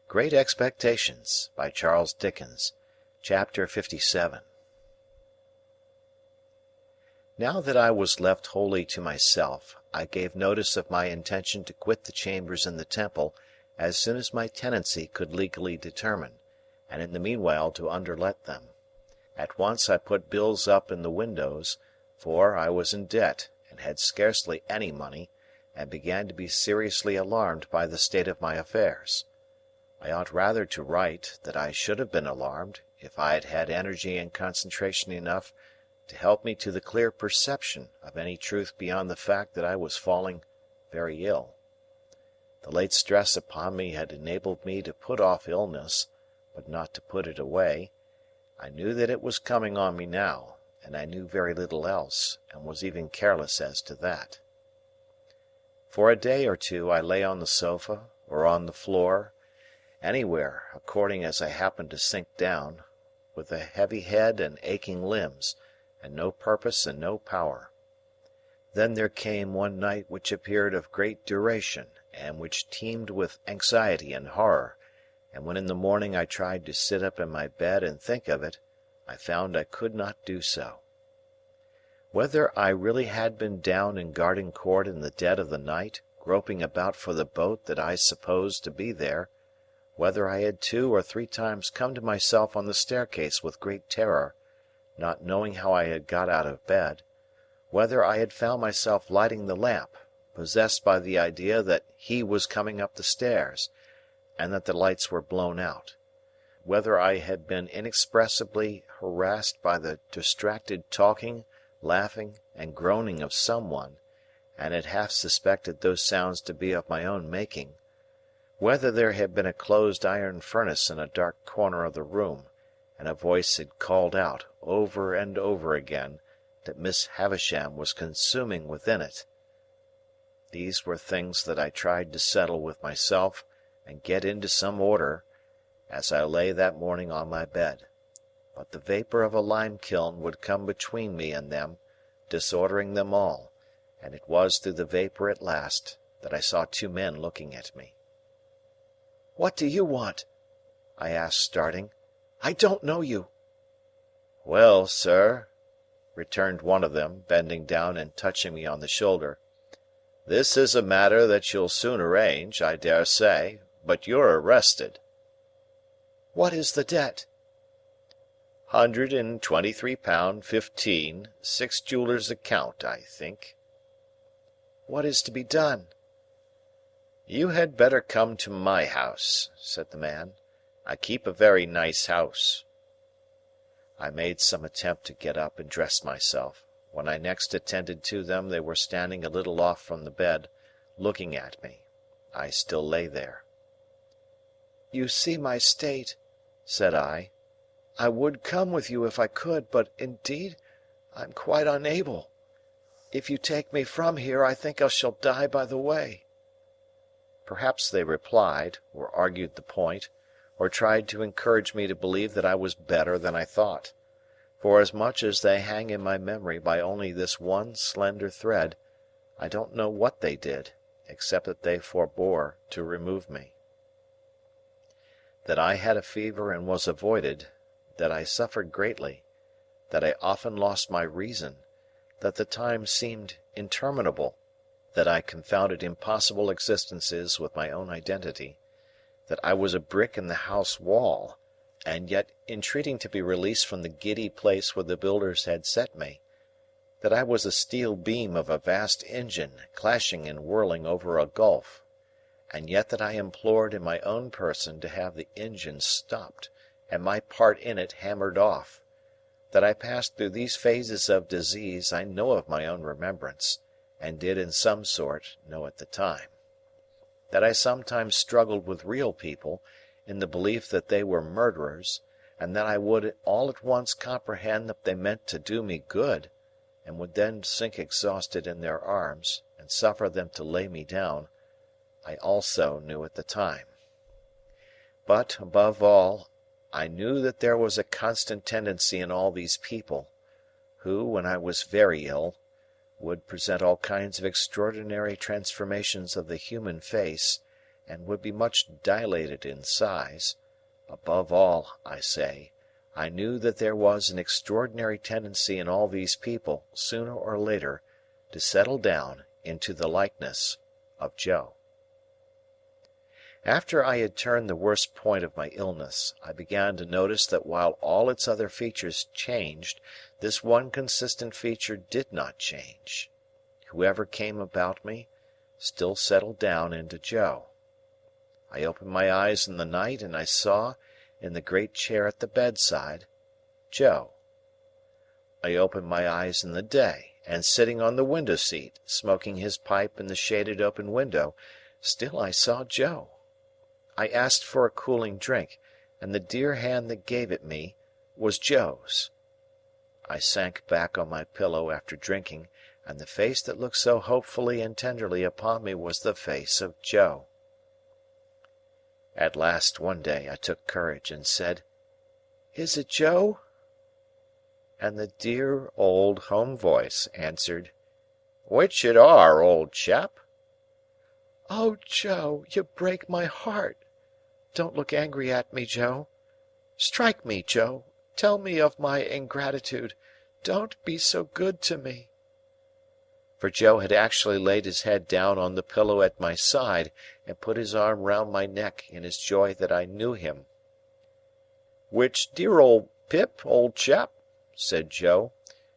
Great Expectations by Charles Dickens. Chapter 57. Now that I was left wholly to myself, I gave notice of my intention to quit the chambers in the Temple as soon as my tenancy could legally determine, and in the meanwhile to underlet them. At once I put bills up in the windows, for I was in debt and had scarcely any money, and began to be seriously alarmed by the state of my affairs. I ought rather to write that I should have been alarmed, if I had had energy and concentration enough to help me to the clear perception of any truth beyond the fact that I was falling very ill. The late stress upon me had enabled me to put off illness, but not to put it away. I knew that it was coming on me now, and I knew very little else, and was even careless as to that. For a day or two I lay on the sofa, or on the floor, anywhere, according as I happened to sink down, with a heavy head and aching limbs, and no purpose and no power. Then there came one night which appeared of great duration, and which teemed with anxiety and horror, and when in the morning I tried to sit up in my bed and think of it, I found I could not do so. Whether I really had been down in Garden Court in the dead of the night, groping about for the boat that I supposed to be there, whether I had 2 or 3 times come to myself on the staircase with great terror, not knowing how I had got out of bed, whether I had found myself lighting the lamp, possessed by the idea that he was coming up the stairs, and that the lights were blown out, whether I had been inexpressibly harassed by the distracted talking, laughing, and groaning of someone, and had half suspected those sounds to be of my own making, whether there had been a closed iron furnace in a dark corner of the room, and a voice had called out, over and over again, that Miss Havisham was consuming within it. These were things that I tried to settle with myself and get into some order, as I lay that morning on my bed, but the vapour of a lime-kiln would come between me and them, disordering them all, and it was through the vapour at last that I saw 2 men looking at me. "What do you want?" I asked, starting. "I don't know you." "Well, sir," returned one of them, bending down and touching me on the shoulder, "this is a matter that you'll soon arrange, I dare say, but you're arrested." "What is the debt?" £123.15, 6 jewellers' account, I think." "What is to be done?" "You had better come to my house," said the man. "I keep a very nice house." I made some attempt to get up and dress myself. When I next attended to them, they were standing a little off from the bed, looking at me. I still lay there. "You see my state," said I. "I would come with you if I could, but indeed I'm quite unable. If you take me from here, I think I shall die by the way." Perhaps they replied, or argued the point, or tried to encourage me to believe that I was better than I thought. For as much as they hang in my memory by only this one slender thread, I don't know what they did, except that they forbore to remove me. That I had a fever and was avoided, that I suffered greatly, that I often lost my reason, that the time seemed interminable, that I confounded impossible existences with my own identity, that I was a brick in the house wall, and yet entreating to be released from the giddy place where the builders had set me, that I was a steel beam of a vast engine clashing and whirling over a gulf, and yet that I implored in my own person to have the engine stopped, and my part in it hammered off, that I passed through these phases of disease I know of my own remembrance, and did in some sort know at the time. That I sometimes struggled with real people, in the belief that they were murderers, and that I would all at once comprehend that they meant to do me good, and would then sink exhausted in their arms, and suffer them to lay me down, I also knew at the time. But, above all, I knew that there was a constant tendency in all these people, who, when I was very ill, would present all kinds of extraordinary transformations of the human face, and would be much dilated in size, above all, I say, I knew that there was an extraordinary tendency in all these people, sooner or later, to settle down into the likeness of Joe. After I had turned the worst point of my illness, I began to notice that while all its other features changed, this one consistent feature did not change. Whoever came about me still settled down into Joe. I opened my eyes in the night, and I saw, in the great chair at the bedside, Joe. I opened my eyes in the day, and sitting on the window-seat, smoking his pipe in the shaded open window, still I saw Joe. I asked for a cooling drink, and the dear hand that gave it me was Joe's. I sank back on my pillow after drinking, and the face that looked so hopefully and tenderly upon me was the face of Joe. At last, one day, I took courage and said, "Is it Joe?" And the dear old home voice answered, "Which it are, old chap?" "Oh, Joe, you break my heart. Don't look angry at me, Joe. Strike me, Joe. Tell me of my ingratitude. Don't be so good to me." For Joe had actually laid his head down on the pillow at my side and put his arm round my neck in his joy that I knew him. "Which dear old Pip, old chap," said Joe,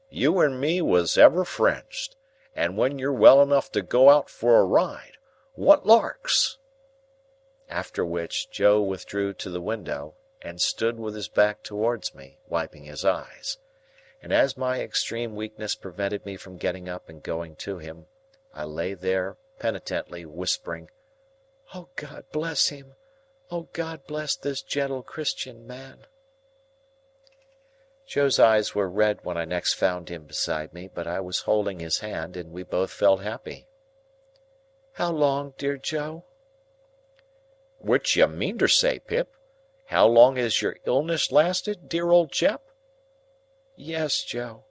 "you and me was ever friends, and when you're well enough to go out for a ride, what larks!" After which, Joe withdrew to the window, and stood with his back towards me, wiping his eyes. And as my extreme weakness prevented me from getting up and going to him, I lay there, penitently whispering, "Oh, God bless him! Oh, God bless this gentle Christian man!" Joe's eyes were red when I next found him beside me, but I was holding his hand, and we both felt happy. "How long, dear Joe?" "Which you meanter say, Pip? How long has your illness lasted, dear old chap?" "Yes, Joe."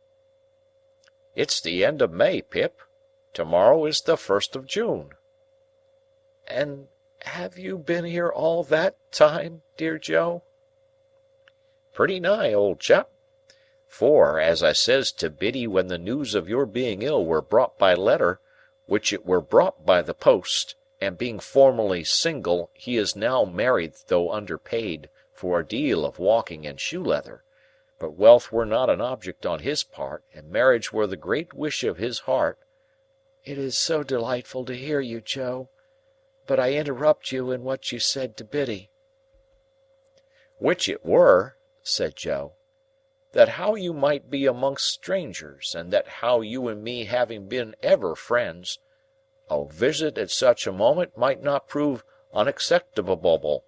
"It's the end of May, Pip. To-morrow is the 1st of June." "And have you been here all that time, dear Joe?" "Pretty nigh, old chap. For, as I says to Biddy when the news of your being ill were brought by letter, which it were brought by the post, and being formerly single, he is now married though underpaid for a deal of walking and shoe-leather, but wealth were not an object on his part, and marriage were the great wish of his heart." "It is so delightful to hear you, Joe. But I interrupt you in what you said to Biddy." "Which it were," said Joe, "that how you might be amongst strangers, and that how you and me having been ever friends, a visit at such a moment might not prove unacceptable.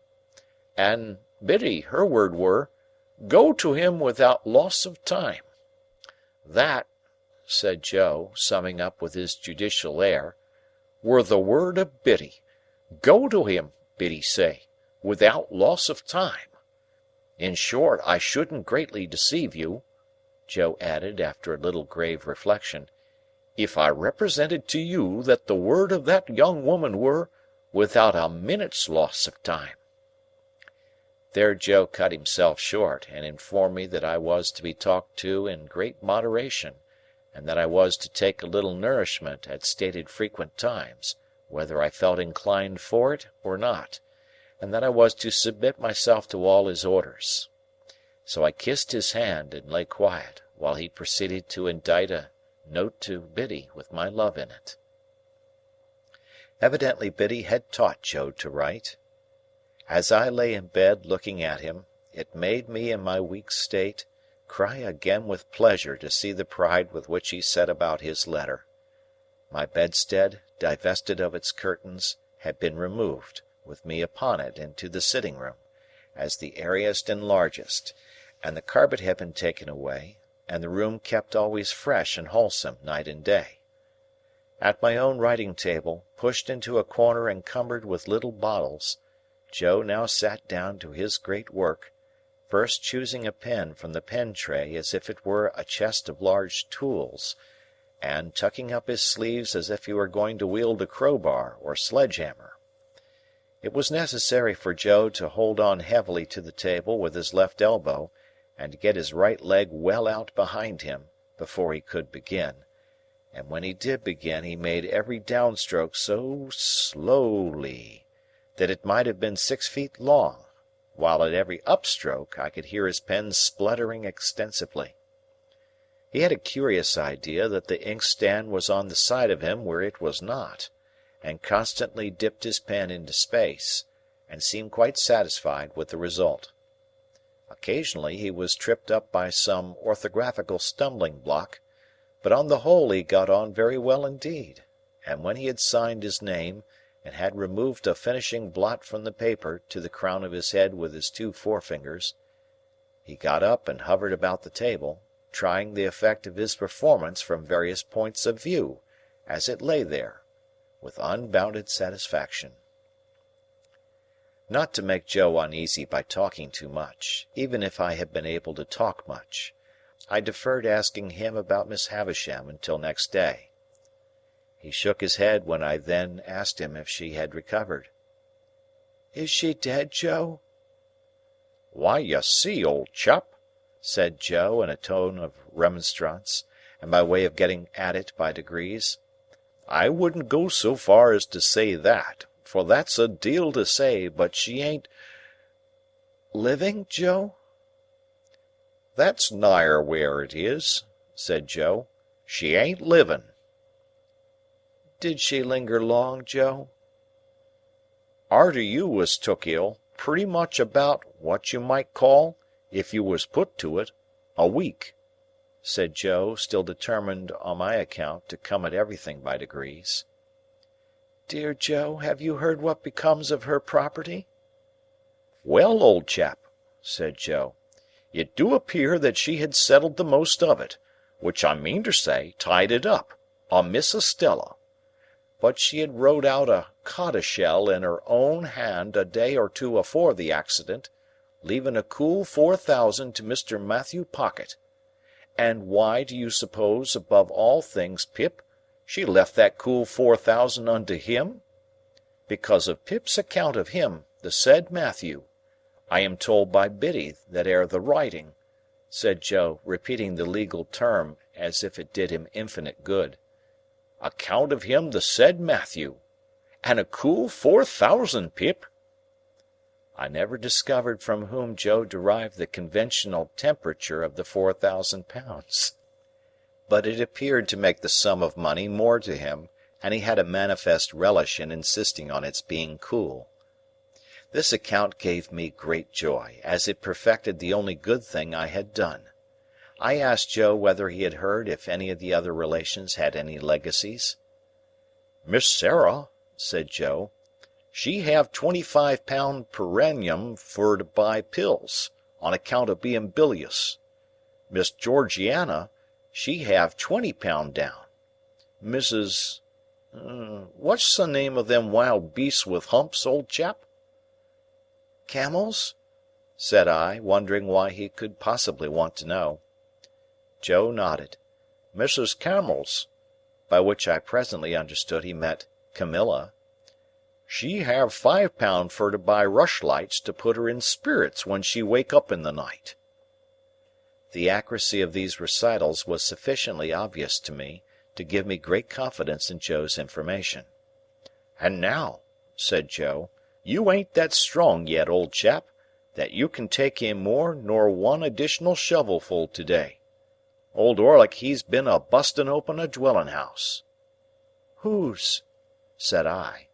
And Biddy, her word were, 'Go to him without loss of time.' That," said Joe, summing up with his judicial air, "were the word of Biddy. 'Go to him,' Biddy say, 'without loss of time.' In short, I shouldn't greatly deceive you," Joe added after a little grave reflection, "if I represented to you that the word of that young woman were, 'without a minute's loss of time.'" There Joe cut himself short, and informed me that I was to be talked to in great moderation, and that I was to take a little nourishment at stated frequent times, whether I felt inclined for it or not, and that I was to submit myself to all his orders. So I kissed his hand and lay quiet, while he proceeded to indite a note to Biddy with my love in it. Evidently Biddy had taught Joe to write. As I lay in bed looking at him, it made me in my weak state cry again with pleasure to see the pride with which he set about his letter. My bedstead, divested of its curtains, had been removed, with me upon it, into the sitting-room, as the airiest and largest, and the carpet had been taken away, and the room kept always fresh and wholesome night and day. At my own writing-table, pushed into a corner and cumbered with little bottles, Joe now sat down to his great work, first choosing a pen from the pen-tray as if it were a chest of large tools, and tucking up his sleeves as if he were going to wield a crowbar or sledge-hammer. It was necessary for Joe to hold on heavily to the table with his left elbow, and to get his right leg well out behind him, before he could begin, and when he did begin he made every downstroke so slowly that it might have been 6 feet long, while at every upstroke I could hear his pen spluttering extensively. He had a curious idea that the inkstand was on the side of him where it was not, and constantly dipped his pen into space, and seemed quite satisfied with the result. Occasionally he was tripped up by some orthographical stumbling block, but on the whole he got on very well indeed, and when he had signed his name, and had removed a finishing blot from the paper to the crown of his head with his 2 forefingers, he got up and hovered about the table, trying the effect of his performance from various points of view, as it lay there, with unbounded satisfaction. Not to make Joe uneasy by talking too much, even if I had been able to talk much, I deferred asking him about Miss Havisham until next day. He shook his head when I then asked him if she had recovered. "Is she dead, Joe?" "Why, you see, old chap," said Joe in a tone of remonstrance, and by way of getting at it by degrees, "I wouldn't go so far as to say that, for that's a deal to say, but she ain't—" "Living, Joe?" "That's nigher where it is," said Joe. "She ain't living." "Did she linger long, Joe?" "Arter you was took ill, pretty much about what you might call, if you was put to it, a week," said Joe, still determined, on my account, to come at everything by degrees. "Dear Joe, have you heard what becomes of her property?" "Well, old chap," said Joe, "it do appear that she had settled the most of it, which I mean to say tied it up, on Miss Estella. But she had wrote out a codicil in her own hand a day or two afore the accident, leaving a cool 4,000 to Mr. Matthew Pocket. And why do you suppose, above all things, Pip, she left that cool 4,000 unto him? Because of Pip's account of him, the said Matthew. I am told by Biddy that air the writing," said Joe, repeating the legal term as if it did him infinite good. "Account of him the said Matthew. And a cool 4,000, Pip!" I never discovered from whom Joe derived the conventional temperature of the 4,000 pounds. But it appeared to make the sum of money more to him, and he had a manifest relish in insisting on its being cool. This account gave me great joy, as it perfected the only good thing I had done. I asked Joe whether he had heard if any of the other relations had any legacies. "Miss Sarah," said Joe, "she have £25 per annum fur to buy pills, on account of being bilious. Miss Georgiana, she have £20 down. Mrs.—what's the name of them wild beasts with humps, old chap?" "Camels?" said I, wondering why he could possibly want to know. Joe nodded. "Mrs. Camels," by which I presently understood he meant Camilla. "She have £5 fur to buy rushlights to put her in spirits when she wake up in the night." The accuracy of these recitals was sufficiently obvious to me to give me great confidence in Joe's information. "And now," said Joe, "you ain't that strong yet, old chap, that you can take in more nor one additional shovelful to-day. Old Orlick he's been a busting open a dwelling-house." "Whose?" said I.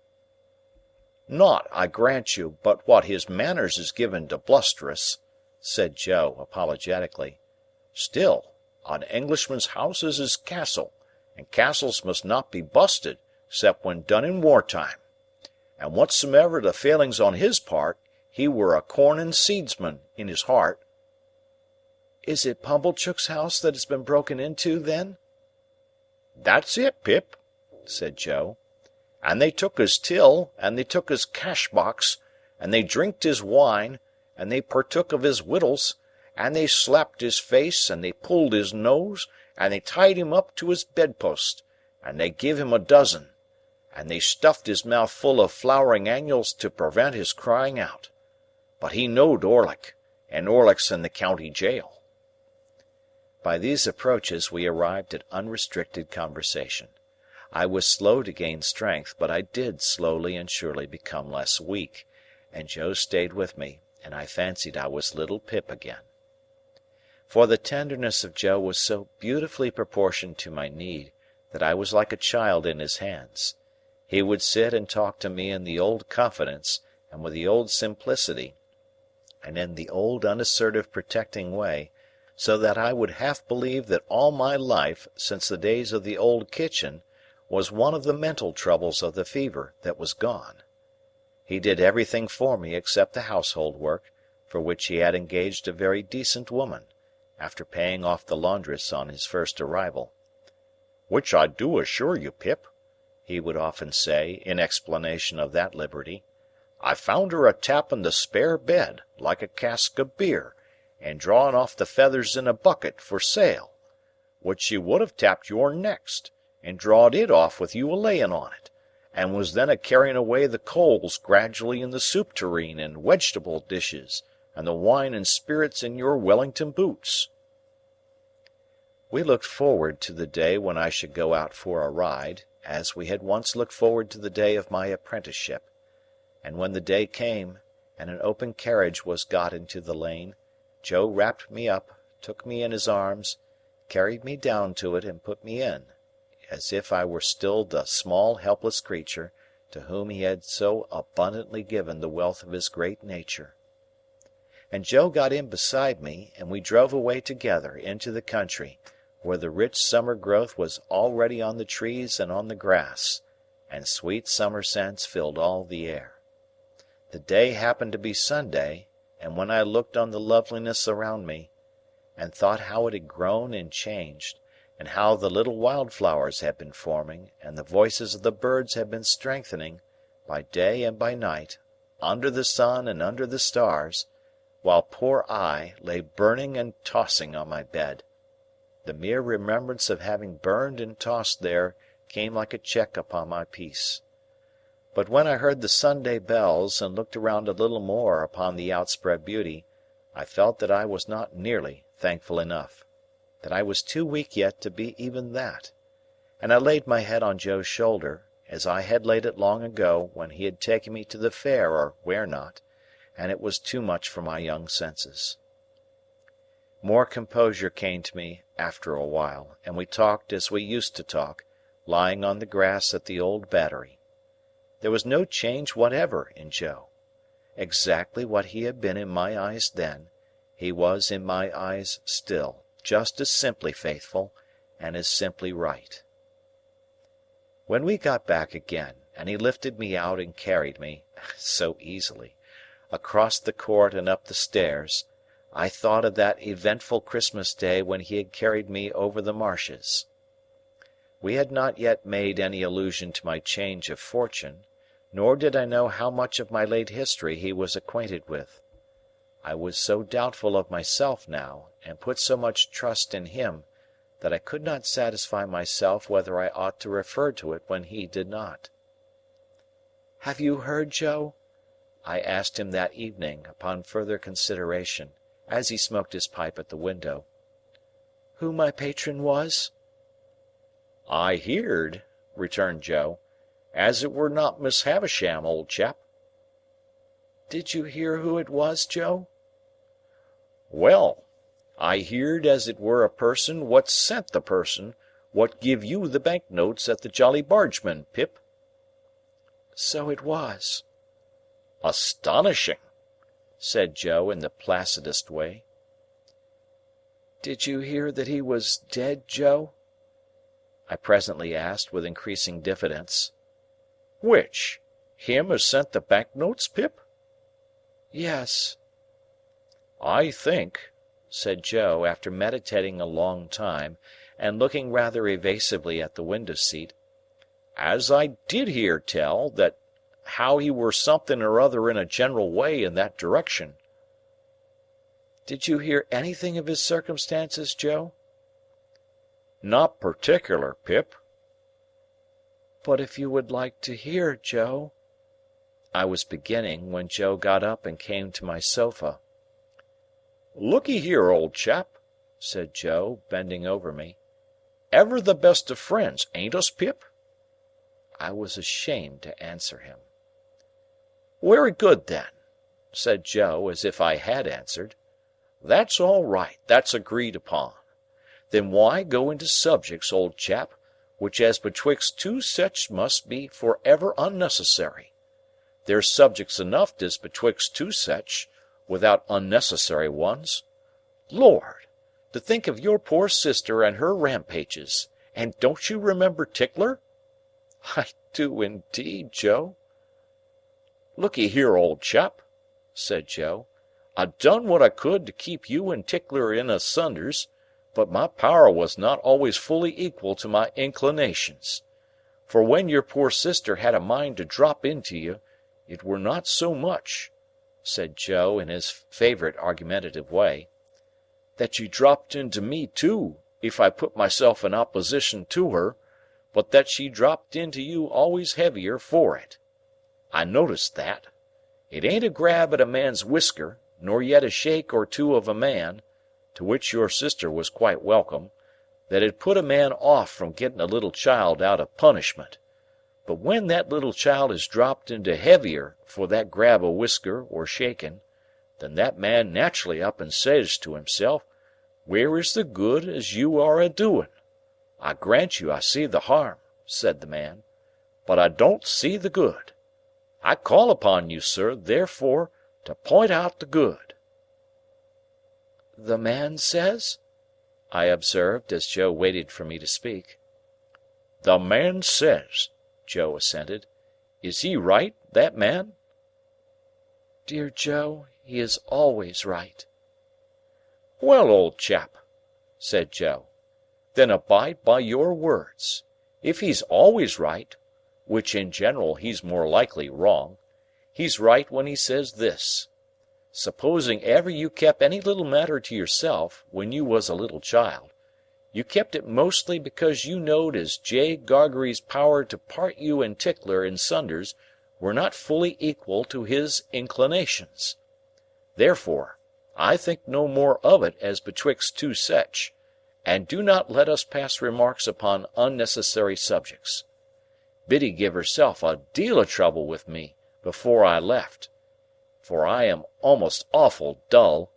"Not, I grant you, but what his manners is given to blusterous," said Joe, apologetically. "Still, an Englishman's house is his castle, and castles must not be busted, 'cept when done in war-time. And whatsomever the failings on his part, he were a corn and seedsman in his heart." "Is it Pumblechook's house that has been broken into, then?" "That's it, Pip," said Joe. "And they took his till, and they took his cash-box, and they drinked his wine, and they partook of his wittles, and they slapped his face, and they pulled his nose, and they tied him up to his bedpost, and they give him a dozen, and they stuffed his mouth full of flowering annuals to prevent his crying out. But he knowed Orlick, and Orlick's in the county jail." By these approaches we arrived at unrestricted conversation. I was slow to gain strength, but I did slowly and surely become less weak, and Joe stayed with me, and I fancied I was little Pip again. For the tenderness of Joe was so beautifully proportioned to my need that I was like a child in his hands. He would sit and talk to me in the old confidence and with the old simplicity, and in the old unassertive protecting way, so that I would half believe that all my life, since the days of the old kitchen, was one of the mental troubles of the fever that was gone. He did everything for me except the household work, for which he had engaged a very decent woman, after paying off the laundress on his first arrival. "Which I do assure you, Pip," he would often say, in explanation of that liberty, "I found her a-tapping the spare bed, like a cask of beer, and drawing off the feathers in a bucket for sale, which she would have tapped yourn next, and drawed it off with you a-laying on it, and was then a-carrying away the coals gradually in the soup tureen and wegetable dishes, and the wine and spirits in your Wellington boots." We looked forward to the day when I should go out for a ride, as we had once looked forward to the day of my apprenticeship. And when the day came, and an open carriage was got into the lane, Joe wrapped me up, took me in his arms, carried me down to it, and put me in, as if I were still the small helpless creature to whom he had so abundantly given the wealth of his great nature. And Joe got in beside me, and we drove away together into the country, where the rich summer growth was already on the trees and on the grass, and sweet summer scents filled all the air. The day happened to be Sunday, and when I looked on the loveliness around me, and thought how it had grown and changed, and how the little wildflowers had been forming, and the voices of the birds had been strengthening, by day and by night, under the sun and under the stars, while poor I lay burning and tossing on my bed, the mere remembrance of having burned and tossed there came like a check upon my peace. But when I heard the Sunday bells and looked around a little more upon the outspread beauty, I felt that I was not nearly thankful enough, that I was too weak yet to be even that, and I laid my head on Joe's shoulder, as I had laid it long ago when he had taken me to the fair or where not, and it was too much for my young senses. More composure came to me after a while, and we talked as we used to talk, lying on the grass at the old Battery. There was no change whatever in Joe. Exactly what he had been in my eyes then, he was in my eyes still, just as simply faithful, and as simply right. When we got back again, and he lifted me out and carried me, so easily, across the court and up the stairs, I thought of that eventful Christmas day when he had carried me over the marshes. We had not yet made any allusion to my change of fortune, nor did I know how much of my late history he was acquainted with. I was so doubtful of myself now, and put so much trust in him, that I could not satisfy myself whether I ought to refer to it when he did not. "Have you heard, Joe?" I asked him that evening, upon further consideration, as he smoked his pipe at the window, "who my patron was?" "I heerd," returned Joe, "as it were not Miss Havisham, old chap." "Did you hear who it was, Joe?" "Well, I heerd as it were a person what sent the person what give you the bank notes at the Jolly Bargemen, Pip." "So it was." "Astonishing!" said Joe in the placidest way. "Did you hear that he was dead, Joe?" I presently asked, with increasing diffidence. "Which? Him as sent the bank notes, Pip?" "Yes." "I think," said Joe, after meditating a long time, and looking rather evasively at the window-seat, "as I did hear tell that how he were something or other in a general way in that direction." "Did you hear anything of his circumstances, Joe?" "Not particular, Pip." "But if you would like to hear, Joe—" I was beginning, when Joe got up and came to my sofa. "Look'ee here, old chap," said Joe, bending over me. "Ever the best of friends, ain't us, Pip?" I was ashamed to answer him. "Wery good, then," said Joe, as if I had answered. "That's all right, that's agreed upon. Then why go into subjects, old chap, which as betwixt two sech must be for ever unnecessary? There's subjects enough as betwixt two sech, without unnecessary ones. Lord! To think of your poor sister and her rampages, and don't you remember Tickler?" "I do indeed, Joe." "Look'ee here, old chap," said Joe. "I done what I could to keep you and Tickler in asunders, but my power was not always fully equal to my inclinations. For when your poor sister had a mind to drop into you, it were not so much," said Joe in his favourite argumentative way, "that she dropped into me too, if I put myself in opposition to her, but that she dropped into you always heavier for it. I noticed that. It ain't a grab at a man's whisker, nor yet a shake or two of a man, to which your sister was quite welcome, that 'ud put a man off from getting a little child out of punishment. But when that little child is dropped into heavier for that grab o' whisker or shaking, then that man naturally up and says to himself, 'Where is the good as you are a-doing? I grant you I see the harm,' said the man, 'but I don't see the good. I call upon you, sir, therefore, to point out the good.'" "The man says?" I observed, as Joe waited for me to speak. "The man says," Joe assented. "Is he right, that man?" "Dear Joe, he is always right." "Well, old chap," said Joe, "then abide by your words. If he's always right, which in general he's more likely wrong, he's right when he says this. Supposing ever you kep any little matter to yourself, when you was a little child, you kept it mostly because you knowed as J. Gargery's power to part you and Tickler in sunders were not fully equal to his inclinations. Therefore, I think no more of it as betwixt two sech, and do not let us pass remarks upon unnecessary subjects. Biddy give herself a deal of trouble with me before I left, for I am almost awful dull,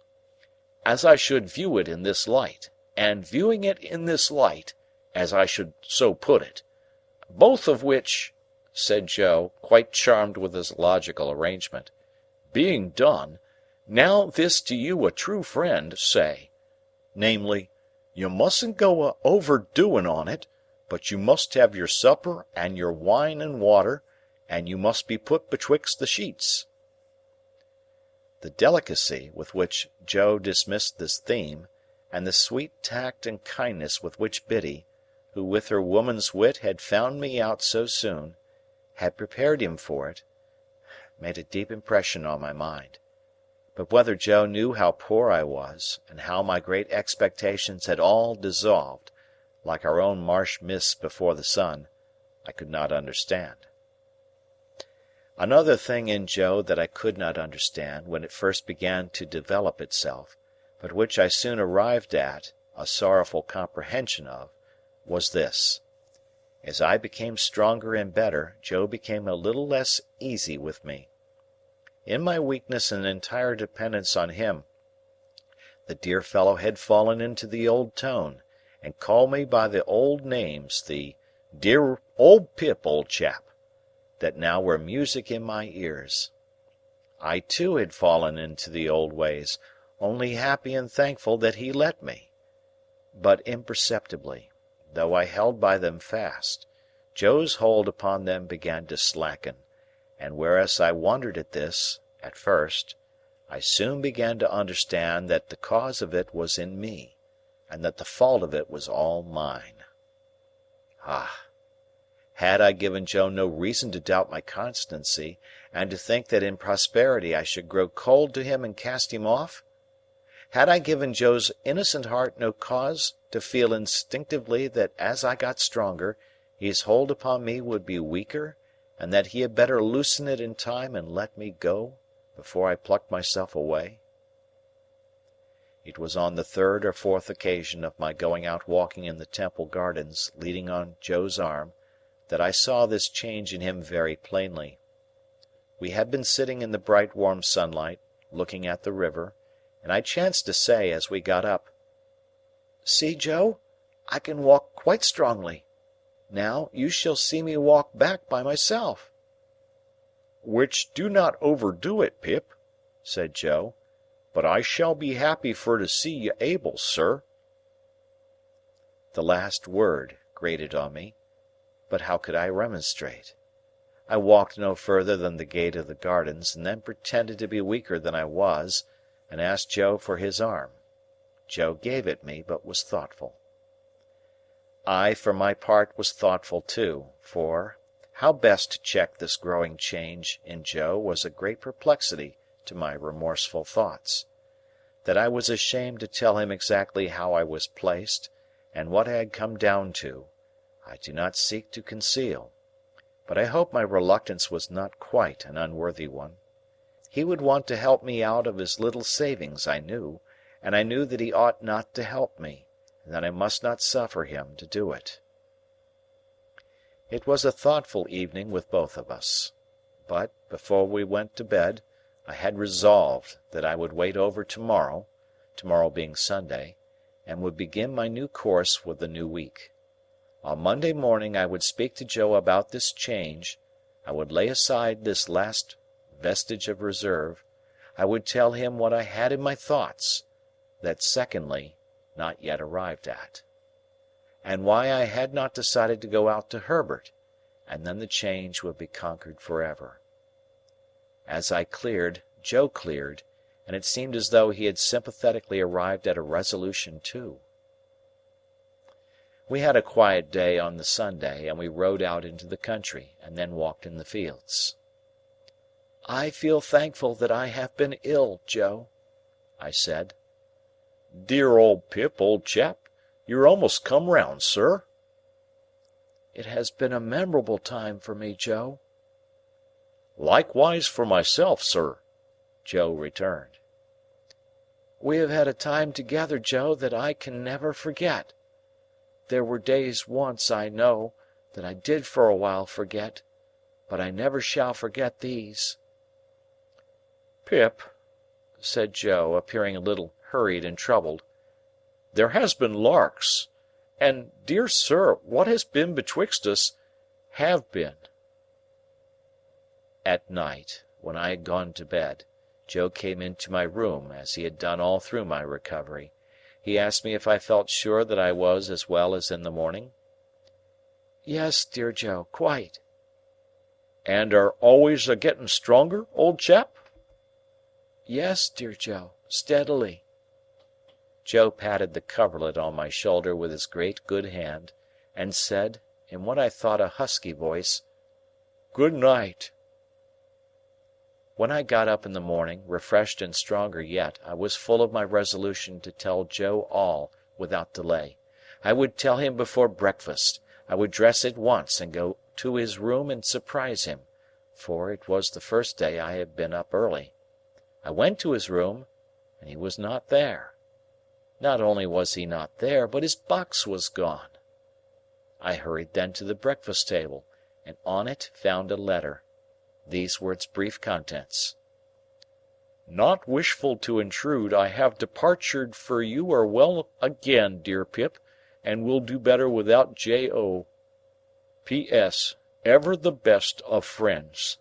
as I should view it in this light, and viewing it in this light, as I should so put it. Both of which," said Joe, quite charmed with his logical arrangement, "being done, now this to you a true friend say, namely, you mustn't go overdoing on it, but you must have your supper and your wine and water, and you must be put betwixt the sheets." The delicacy with which Joe dismissed this theme, and the sweet tact and kindness with which Biddy, who with her woman's wit had found me out so soon, had prepared him for it, made a deep impression on my mind. But whether Joe knew how poor I was, and how my great expectations had all dissolved, like our own marsh mists before the sun, I could not understand. Another thing in Joe that I could not understand when it first began to develop itself, but which I soon arrived at a sorrowful comprehension of, was this. As I became stronger and better, Joe became a little less easy with me. In my weakness and entire dependence on him, the dear fellow had fallen into the old tone, and called me by the old names, the "dear old Pip, old chap," that now were music in my ears. I too had fallen into the old ways, only happy and thankful that he let me. But imperceptibly, though I held by them fast, Joe's hold upon them began to slacken, and whereas I wondered at this, at first, I soon began to understand that the cause of it was in me, and that the fault of it was all mine. Ah! Had I given Joe no reason to doubt my constancy, and to think that in prosperity I should grow cold to him and cast him off? Had I given Joe's innocent heart no cause to feel instinctively that as I got stronger, his hold upon me would be weaker, and that he had better loosen it in time and let me go, before I plucked myself away? It was on the third or fourth occasion of my going out walking in the Temple gardens, leaning on Joe's arm, that I saw this change in him very plainly. We had been sitting in the bright warm sunlight, looking at the river, and I chanced to say as we got up, "See, Joe, I can walk quite strongly. Now you shall see me walk back by myself." "Which do not overdo it, Pip," said Joe, "but I shall be happy for to see you able, sir." The last word grated on me, but how could I remonstrate? I walked no further than the gate of the gardens, and then pretended to be weaker than I was, and asked Joe for his arm. Joe gave it me, but was thoughtful. I, for my part, was thoughtful too, for how best to check this growing change in Joe was a great perplexity to my remorseful thoughts. That I was ashamed to tell him exactly how I was placed, and what I had come down to, I do not seek to conceal, but I hope my reluctance was not quite an unworthy one. He would want to help me out of his little savings, I knew, and I knew that he ought not to help me, and that I must not suffer him to do it. It was a thoughtful evening with both of us, but, before we went to bed, I had resolved that I would wait over tomorrow being Sunday, and would begin my new course with the new week. On Monday morning I would speak to Joe about this change, I would lay aside this last vestige of reserve, I would tell him what I had in my thoughts, that secondly, not yet arrived at, and why I had not decided to go out to Herbert, and then the change would be conquered forever. As I cleared, Joe cleared, and it seemed as though he had sympathetically arrived at a resolution too. We had a quiet day on the Sunday, and we rode out into the country, and then walked in the fields. "I feel thankful that I have been ill, Joe," I said. "Dear old Pip, old chap, you're almost come round, sir." "It has been a memorable time for me, Joe." "Likewise for myself, sir," Joe returned. "We have had a time together, Joe, that I can never forget. There were days once, I know, that I did for a while forget, but I never shall forget these." "Pip," said Joe, appearing a little hurried and troubled, "there has been larks, and, dear sir, what has been betwixt us, have been." At night, when I had gone to bed, Joe came into my room, as he had done all through my recovery. He asked me if I felt sure that I was as well as in the morning. "Yes, dear Joe, quite." "And are always a-getting stronger, old chap?" "Yes, dear Joe, steadily." Joe patted the coverlet on my shoulder with his great good hand, and said, in what I thought a husky voice, "Good night." When I got up in the morning, refreshed and stronger yet, I was full of my resolution to tell Joe all, without delay. I would tell him before breakfast. I would dress at once and go to his room and surprise him, for it was the first day I had been up early. I went to his room, and he was not there. Not only was he not there, but his box was gone. I hurried then to the breakfast table, and on it found a letter. These were its brief contents. "Not wishful to intrude, I have departured for you are well again, dear Pip, and will do better without J.O. P.S. Ever the best of friends."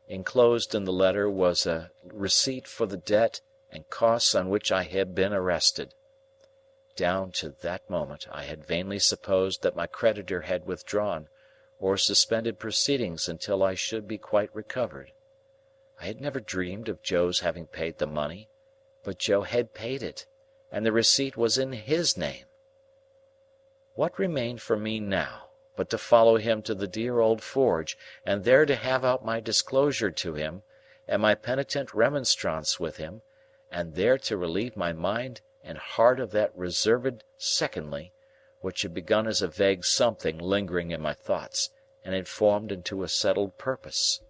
Enclosed in the letter was a receipt for the debt and costs on which I had been arrested. Down to that moment I had vainly supposed that my creditor had withdrawn, or suspended proceedings until I should be quite recovered. I had never dreamed of Joe's having paid the money, but Joe had paid it, and the receipt was in his name. What remained for me now, but to follow him to the dear old forge, and there to have out my disclosure to him, and my penitent remonstrance with him, and there to relieve my mind and heart of that reserved secondly, which had begun as a vague something lingering in my thoughts, and had formed into a settled purpose.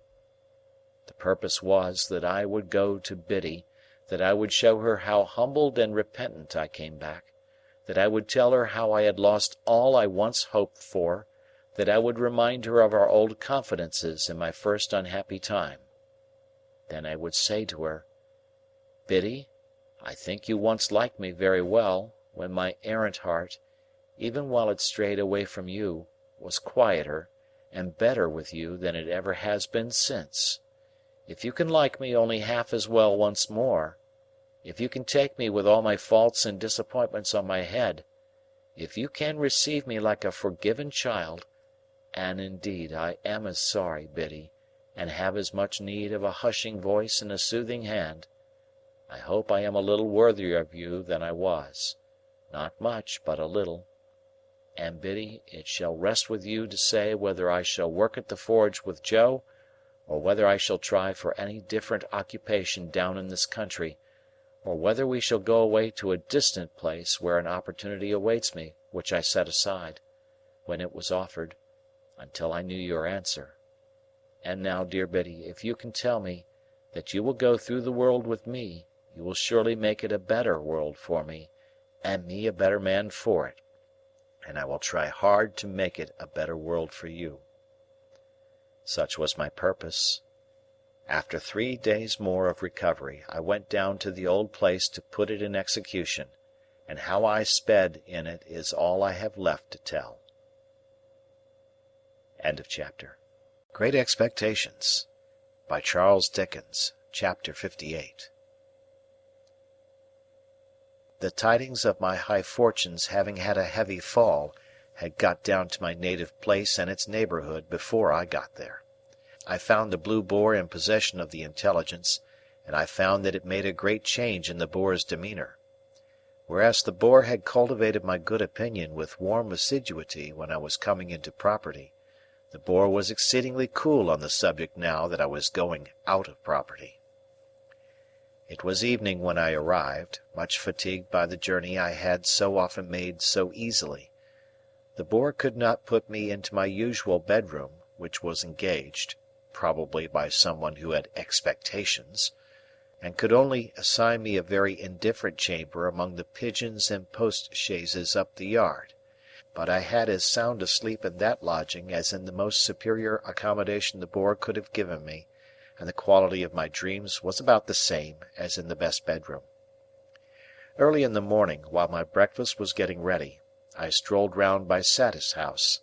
The purpose was that I would go to Biddy, that I would show her how humbled and repentant I came back, that I would tell her how I had lost all I once hoped for, that I would remind her of our old confidences in my first unhappy time. Then I would say to her, "Biddy, I think you once liked me very well, when my errant heart, even while it strayed away from you, was quieter and better with you than it ever has been since. If you can like me only half as well once more, if you can take me with all my faults and disappointments on my head, if you can receive me like a forgiven child, and indeed I am as sorry, Biddy, and have as much need of a hushing voice and a soothing hand, I hope I am a little worthier of you than I was, not much, but a little. And Biddy, it shall rest with you to say whether I shall work at the forge with Joe, or whether I shall try for any different occupation down in this country, or whether we shall go away to a distant place where an opportunity awaits me which I set aside, when it was offered, until I knew your answer. And now, dear Biddy, if you can tell me that you will go through the world with me, you will surely make it a better world for me, and me a better man for it, and I will try hard to make it a better world for you." Such was my purpose. After 3 days more of recovery, I went down to the old place to put it in execution, and how I sped in it is all I have left to tell. End of chapter. Great Expectations by Charles Dickens, Chapter 58. The tidings of my high fortunes having had a heavy fall had got down to my native place and its neighbourhood before I got there. I found the Blue Boar in possession of the intelligence, and I found that it made a great change in the Boar's demeanour. Whereas the Boar had cultivated my good opinion with warm assiduity when I was coming into property, the Boar was exceedingly cool on the subject now that I was going out of property. It was evening when I arrived, much fatigued by the journey I had so often made so easily. The Boar could not put me into my usual bedroom, which was engaged, probably by someone who had expectations, and could only assign me a very indifferent chamber among the pigeons and post-chaises up the yard. But I had as sound a sleep in that lodging as in the most superior accommodation the Boar could have given me, and the quality of my dreams was about the same as in the best bedroom. Early in the morning, while my breakfast was getting ready, I strolled round by Satis House.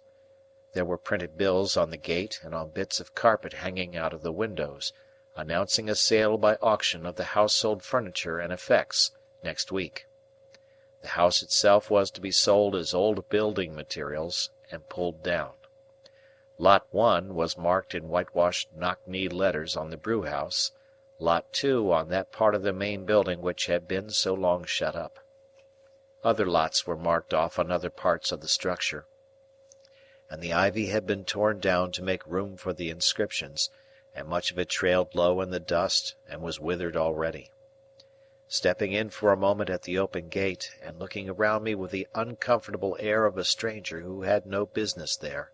There were printed bills on the gate and on bits of carpet hanging out of the windows, announcing a sale by auction of the household furniture and effects next week. The house itself was to be sold as old building materials, and pulled down. Lot 1 was marked in whitewashed knock-kneed letters on the brewhouse, Lot 2 on that part of the main building which had been so long shut up. Other lots were marked off on other parts of the structure, and the ivy had been torn down to make room for the inscriptions, and much of it trailed low in the dust and was withered already. Stepping in for a moment at the open gate, and looking around me with the uncomfortable air of a stranger who had no business there,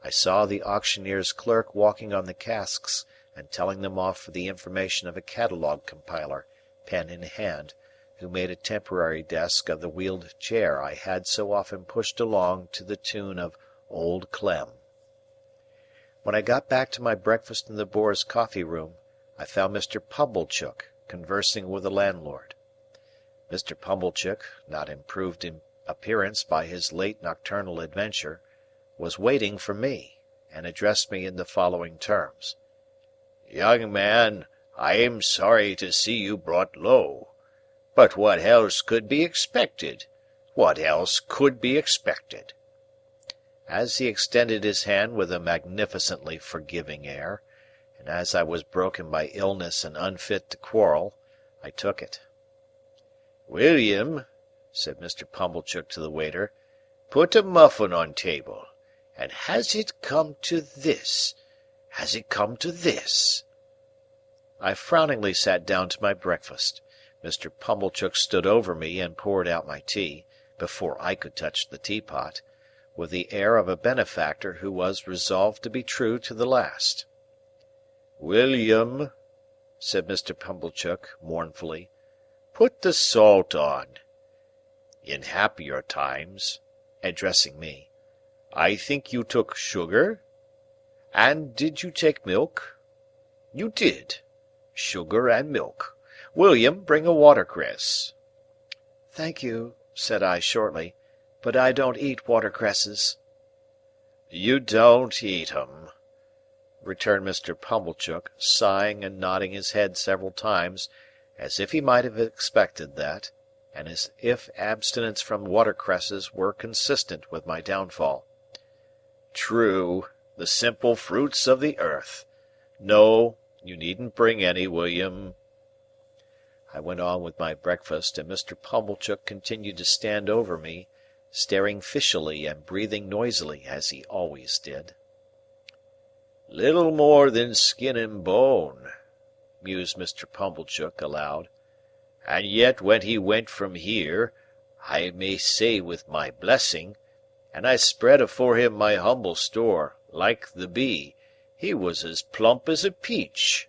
I saw the auctioneer's clerk walking on the casks and telling them off for the information of a catalogue compiler, pen in hand, who made a temporary desk of the wheeled chair I had so often pushed along to the tune of Old Clem. When I got back to my breakfast in the Boar's coffee-room, I found Mr. Pumblechook conversing with the landlord. Mr. Pumblechook, not improved in appearance by his late nocturnal adventure, was waiting for me, and addressed me in the following terms. "Young man, I am sorry to see you brought low. But what else could be expected? What else could be expected?" As he extended his hand with a magnificently forgiving air, and as I was broken by illness and unfit to quarrel, I took it. "William," said Mr. Pumblechook to the waiter, "put a muffin on table. And has it come to this? Has it come to this?" I frowningly sat down to my breakfast. Mr. Pumblechook stood over me and poured out my tea, before I could touch the teapot, with the air of a benefactor who was resolved to be true to the last. "William," said Mr. Pumblechook, mournfully, "put the salt on. In happier times," addressing me, "I think you took sugar? And did you take milk? You did. Sugar and milk. William, bring a watercress." "Thank you," said I shortly, "but I don't eat watercresses." "You don't eat 'em," returned Mr. Pumblechook, sighing and nodding his head several times, as if he might have expected that, and as if abstinence from watercresses were consistent with my downfall. "True, the simple fruits of the earth. No, you needn't bring any, William." I went on with my breakfast, and Mr. Pumblechook continued to stand over me, staring fishily and breathing noisily, as he always did. "Little more than skin and bone," mused Mr. Pumblechook aloud. "And yet when he went from here, I may say with my blessing, and I spread afore him my humble store, like the bee, he was as plump as a peach."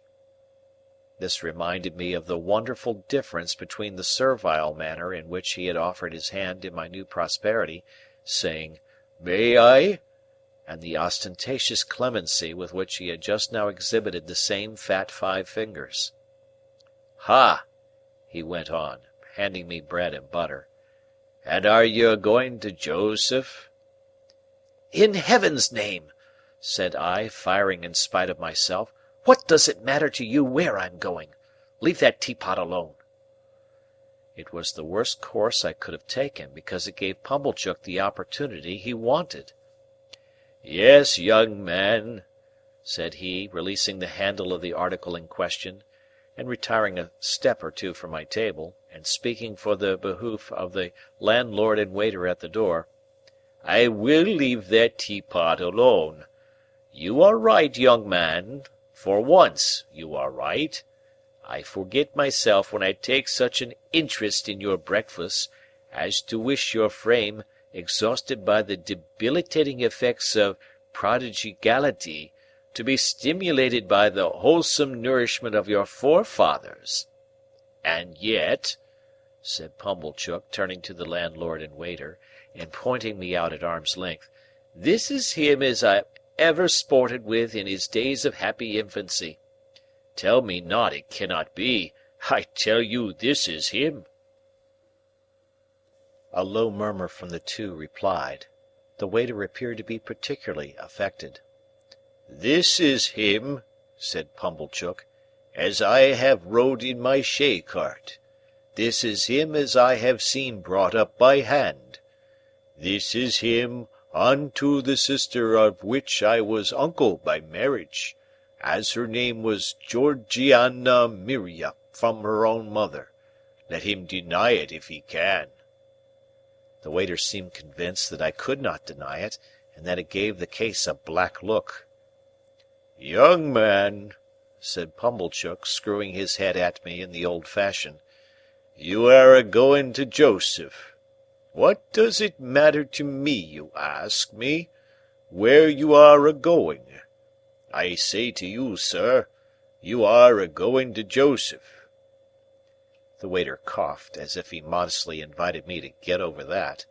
This reminded me of the wonderful difference between the servile manner in which he had offered his hand in my new prosperity, saying, "May I?" and the ostentatious clemency with which he had just now exhibited the same fat 5 fingers. "Ha!" he went on, handing me bread and butter. "And are you going to Joseph?" "In Heaven's name," said I, firing in spite of myself, "what does it matter to you where I'm going? Leave that teapot alone." It was the worst course I could have taken, because it gave Pumblechook the opportunity he wanted. "Yes, young man," said he, releasing the handle of the article in question, and retiring a step or two from my table, and speaking for the behoof of the landlord and waiter at the door, "I will leave that teapot alone. You are right, young man. For once, you are right. I forget myself when I take such an interest in your breakfast as to wish your frame, exhausted by the debilitating effects of prodigality, to be stimulated by the wholesome nourishment of your forefathers. And yet," said Pumblechook, turning to the landlord and waiter, and pointing me out at arm's length, "this is him as I ever sported with in his days of happy infancy. Tell me not it cannot be. I tell you this is him." A low murmur from the two replied. The waiter appeared to be particularly affected. "This is him," said Pumblechook, "as I have rode in my shay cart. This is him as I have seen brought up by hand. This is him unto the sister of which I was uncle by marriage, as her name was Georgiana Miria from her own mother. Let him deny it if he can." The waiter seemed convinced that I could not deny it, and that it gave the case a black look. "Young man," said Pumblechook, screwing his head at me in the old fashion, "you are a-going to Joseph. What does it matter to me, you ask me, where you are a-going? I say to you, sir, you are a-going to Joseph." The waiter coughed, as if he modestly invited me to get over that.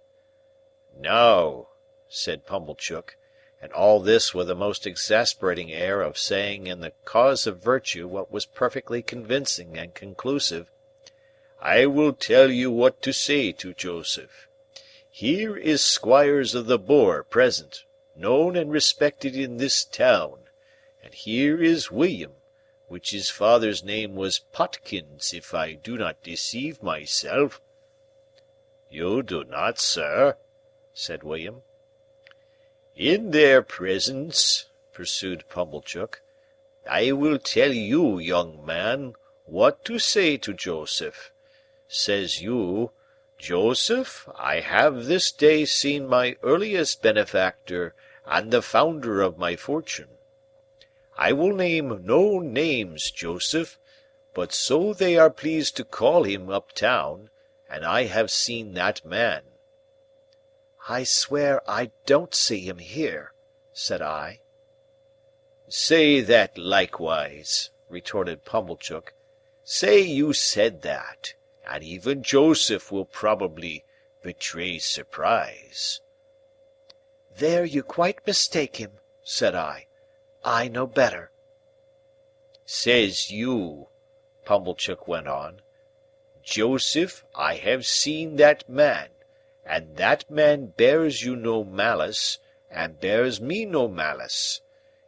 "No," said Pumblechook, and all this with a most exasperating air of saying in the cause of virtue what was perfectly convincing and conclusive, "I will tell you what to say to Joseph. Here is Squires of the Boar present, known and respected in this town, and here is William, which his father's name was Potkins, if I do not deceive myself." "You do not, sir," said William. "In their presence," pursued Pumblechook, "I will tell you, young man, what to say to Joseph. Says you, 'Joseph, I have this day seen my earliest benefactor and the founder of my fortune. I will name no names, Joseph, but so they are pleased to call him uptown, and I have seen that man. "I swear I don't see him here," said I. "Say that likewise," retorted Pumblechook. "Say you said that, and even Joseph will probably betray surprise." "There you quite mistake him," said I. "I know better." "Says you," Pumblechook went on, "Joseph, I have seen that man, and that man bears you no malice, and bears me no malice.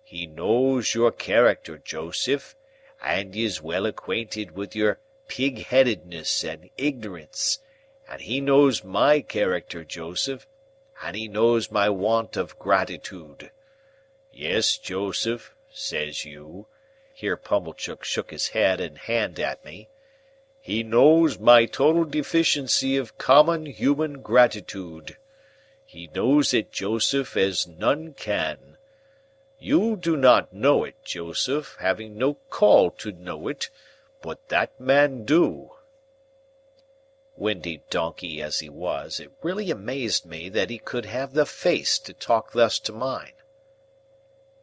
He knows your character, Joseph, and is well acquainted with your pig-headedness and ignorance, and he knows my character, Joseph, and he knows my want of gratitude. Yes, Joseph, says you," here Pumblechook shook his head and hand at me, "he knows my total deficiency of common human gratitude. He knows it, Joseph, as none can. You do not know it, Joseph, having no call to know it, but that man do." Windy donkey as he was, it really amazed me that he could have the face to talk thus to mine.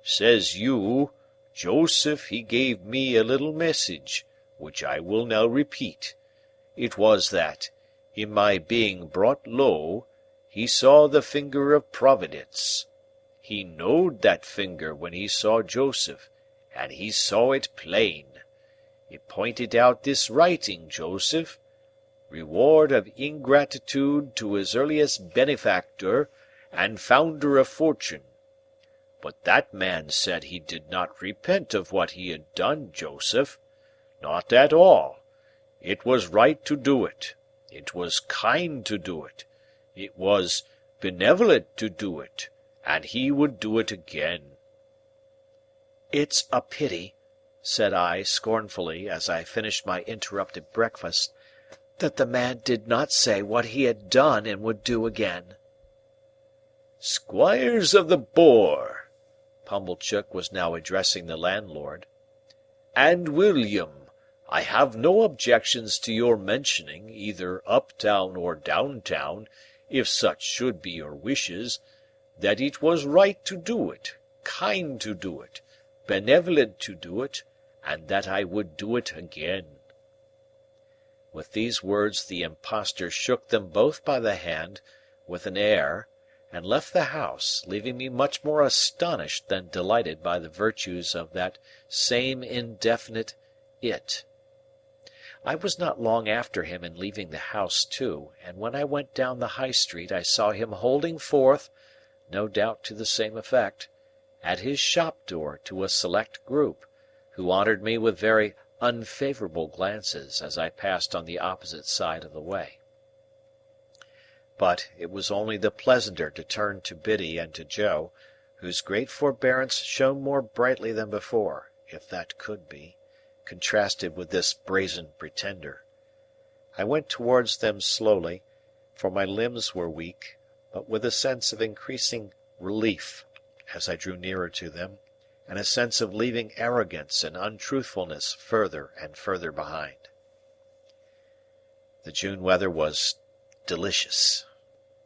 "Says you, Joseph, he gave me a little message, which I will now repeat. It was that, in my being brought low, he saw the finger of Providence. He knowed that finger when he saw Joseph, and he saw it plain. It pointed out this writing, Joseph, reward of ingratitude to his earliest benefactor and founder of fortune. But that man said he did not repent of what he had done, Joseph. Not at all. It was right to do it. It was kind to do it. It was benevolent to do it, and he would do it again." "It's a pity," said I, scornfully, as I finished my interrupted breakfast, "that the man did not say what he had done and would do again." "Squires of the Boar," Pumblechook was now addressing the landlord, "and William, I have no objections to your mentioning, either uptown or downtown, if such should be your wishes, that it was right to do it, kind to do it, benevolent to do it, and that I would do it again." With these words the impostor shook them both by the hand, with an air, and left the house, leaving me much more astonished than delighted by the virtues of that same indefinite "it." I was not long after him in leaving the house too, and when I went down the High Street I saw him holding forth, no doubt to the same effect, at his shop door to a select group, who honoured me with very unfavourable glances as I passed on the opposite side of the way. But it was only the pleasanter to turn to Biddy and to Joe, whose great forbearance shone more brightly than before, if that could be, contrasted with this brazen pretender. I went towards them slowly, for my limbs were weak, but with a sense of increasing relief as I drew nearer to them, and a sense of leaving arrogance and untruthfulness further and further behind. The June weather was delicious.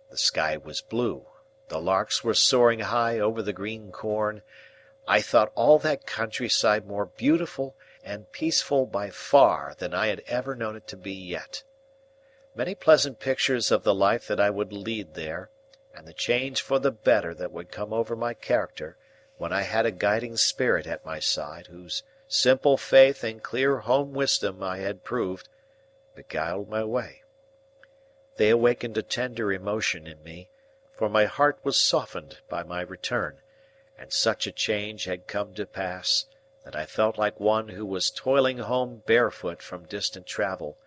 The sky was blue. The larks were soaring high over the green corn. I thought all that countryside more beautiful and peaceful by far than I had ever known it to be yet. Many pleasant pictures of the life that I would lead there, and the change for the better that would come over my character when I had a guiding spirit at my side whose simple faith and clear home wisdom I had proved, beguiled my way. They awakened a tender emotion in me, for my heart was softened by my return, and such a change had come to pass that I felt like one who was toiling home barefoot from distant travel,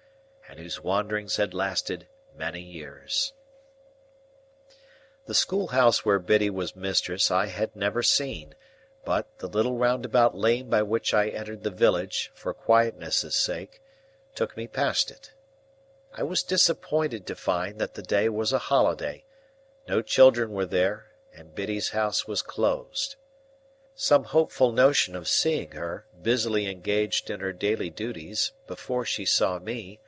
and whose wanderings had lasted many years. The schoolhouse where Biddy was mistress I had never seen, but the little roundabout lane by which I entered the village, for quietness' sake, took me past it. I was disappointed to find that the day was a holiday. No children were there, and Biddy's house was closed. Some hopeful notion of seeing her, busily engaged in her daily duties, before she saw me,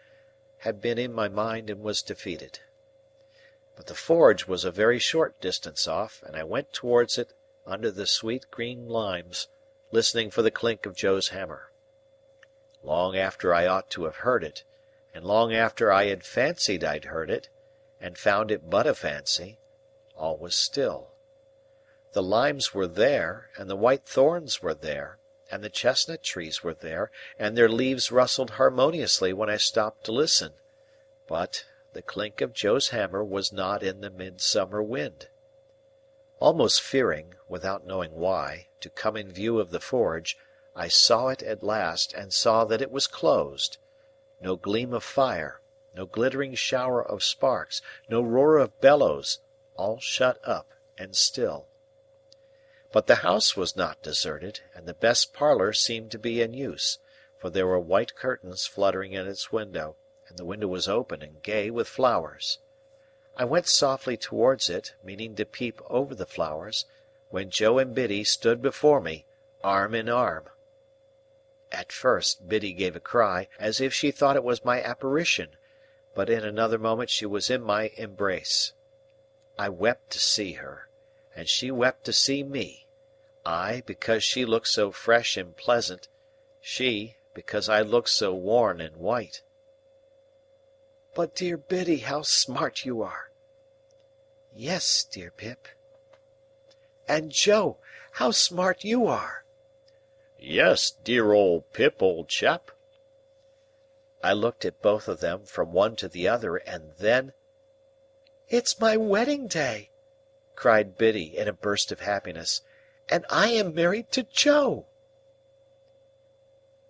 had been in my mind and was defeated. But the forge was a very short distance off, and I went towards it under the sweet green limes, listening for the clink of Joe's hammer. Long after I ought to have heard it, and long after I had fancied I'd heard it, and found it but a fancy, all was still. The limes were there, and the white thorns were there, and the chestnut trees were there, and their leaves rustled harmoniously when I stopped to listen, but the clink of Joe's hammer was not in the midsummer wind. Almost fearing, without knowing why, to come in view of the forge, I saw it at last, and saw that it was closed. No gleam of fire, no glittering shower of sparks, no roar of bellows, all shut up and still. But the house was not deserted, and the best parlour seemed to be in use, for there were white curtains fluttering in its window, and the window was open and gay with flowers. I went softly towards it, meaning to peep over the flowers, when Joe and Biddy stood before me, arm in arm. At first Biddy gave a cry, as if she thought it was my apparition, but in another moment she was in my embrace. I wept to see her, and she wept to see me, I because she looked so fresh and pleasant, she because I looked so worn and white. "But, dear Biddy, how smart you are!" "Yes, dear Pip." "And, Joe, how smart you are!" "Yes, dear old Pip, old chap." I looked at both of them, from one to the other, and then— "It's my wedding day!" cried Biddy in a burst of happiness, "and I am married to Joe!"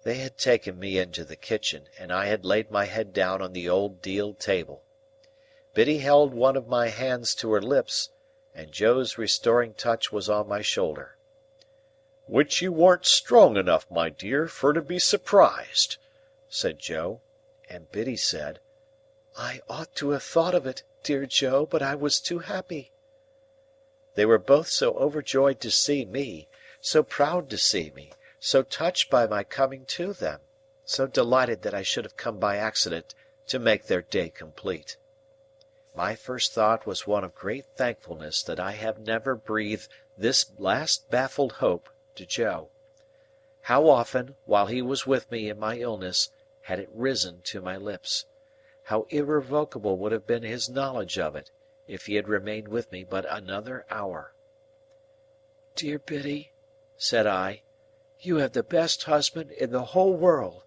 They had taken me into the kitchen, and I had laid my head down on the old deal table. Biddy held one of my hands to her lips, and Joe's restoring touch was on my shoulder. "Which you warn't strong enough, my dear, fur to be surprised," said Joe, and Biddy said, "I ought to have thought of it, dear Joe, but I was too happy." They were both so overjoyed to see me, so proud to see me, so touched by my coming to them, so delighted that I should have come by accident to make their day complete. My first thought was one of great thankfulness that I have never breathed this last baffled hope to Joe. How often, while he was with me in my illness, had it risen to my lips! How irrevocable would have been his knowledge of it, if he had remained with me but another hour! "Dear Biddy," said I, "you have the best husband in the whole world,